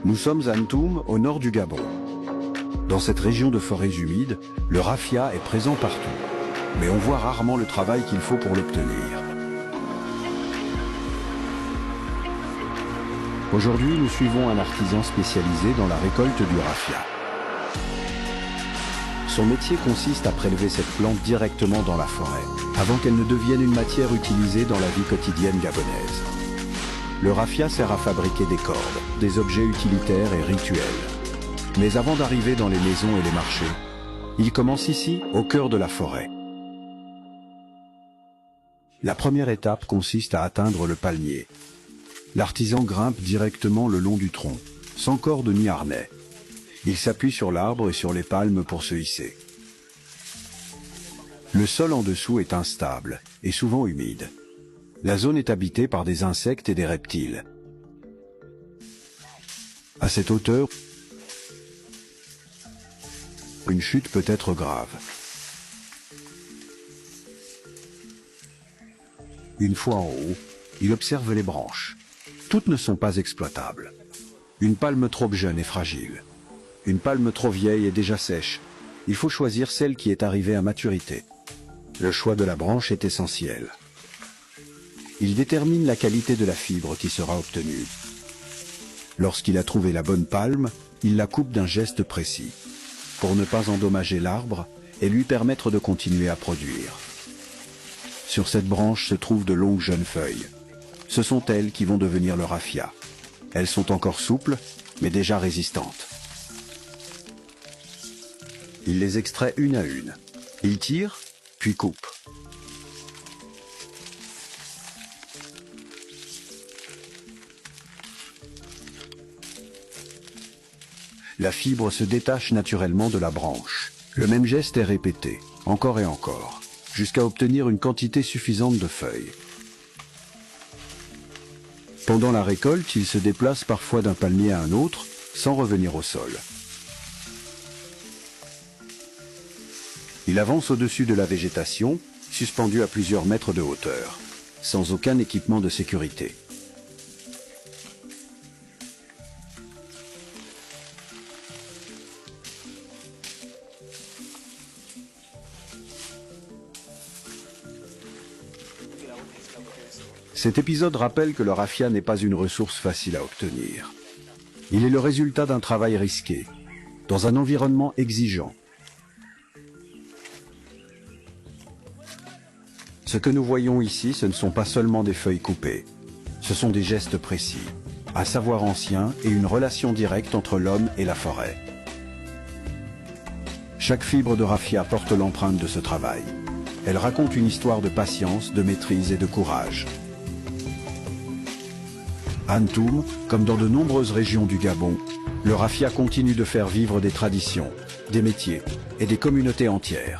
Nous sommes à Ntoum, au nord du Gabon. Dans cette région de forêts humides, le raffia est présent partout, mais on voit rarement le travail qu'il faut pour l'obtenir. Aujourd'hui, nous suivons un artisan spécialisé dans la récolte du raffia. Son métier consiste à prélever cette plante directement dans la forêt, avant qu'elle ne devienne une matière utilisée dans la vie quotidienne gabonaise. Le raffia sert à fabriquer des cordes, des objets utilitaires et rituels. Mais avant d'arriver dans les maisons et les marchés, il commence ici, au cœur de la forêt. La première étape consiste à atteindre le palmier. L'artisan grimpe directement le long du tronc, sans corde ni harnais. Il s'appuie sur l'arbre et sur les palmes pour se hisser. Le sol en dessous est instable et souvent humide. La zone est habitée par des insectes et des reptiles. À cette hauteur, une chute peut être grave. Une fois en haut, il observe les branches. Toutes ne sont pas exploitables. Une palme trop jeune est fragile. Une palme trop vieille est déjà sèche. Il faut choisir celle qui est arrivée à maturité. Le choix de la branche est essentiel. Il détermine la qualité de la fibre qui sera obtenue. Lorsqu'il a trouvé la bonne palme, il la coupe d'un geste précis, pour ne pas endommager l'arbre et lui permettre de continuer à produire. Sur cette branche se trouvent de longues jeunes feuilles. Ce sont elles qui vont devenir le raffia. Elles sont encore souples, mais déjà résistantes. Il les extrait une à une. Il tire, puis coupe. La fibre se détache naturellement de la branche. Le même geste est répété, encore et encore, jusqu'à obtenir une quantité suffisante de feuilles. Pendant la récolte, il se déplace parfois d'un palmier à un autre, sans revenir au sol. Il avance au-dessus de la végétation, suspendue à plusieurs mètres de hauteur, sans aucun équipement de sécurité. Cet épisode rappelle que le raffia n'est pas une ressource facile à obtenir. Il est le résultat d'un travail risqué, dans un environnement exigeant. Ce que nous voyons ici, ce ne sont pas seulement des feuilles coupées, ce sont des gestes précis, un savoir ancien et une relation directe entre l'homme et la forêt. Chaque fibre de raffia porte l'empreinte de ce travail. Elle raconte une histoire de patience, de maîtrise et de courage. À Ntoum, comme dans de nombreuses régions du Gabon, le raffia continue de faire vivre des traditions, des métiers et des communautés entières.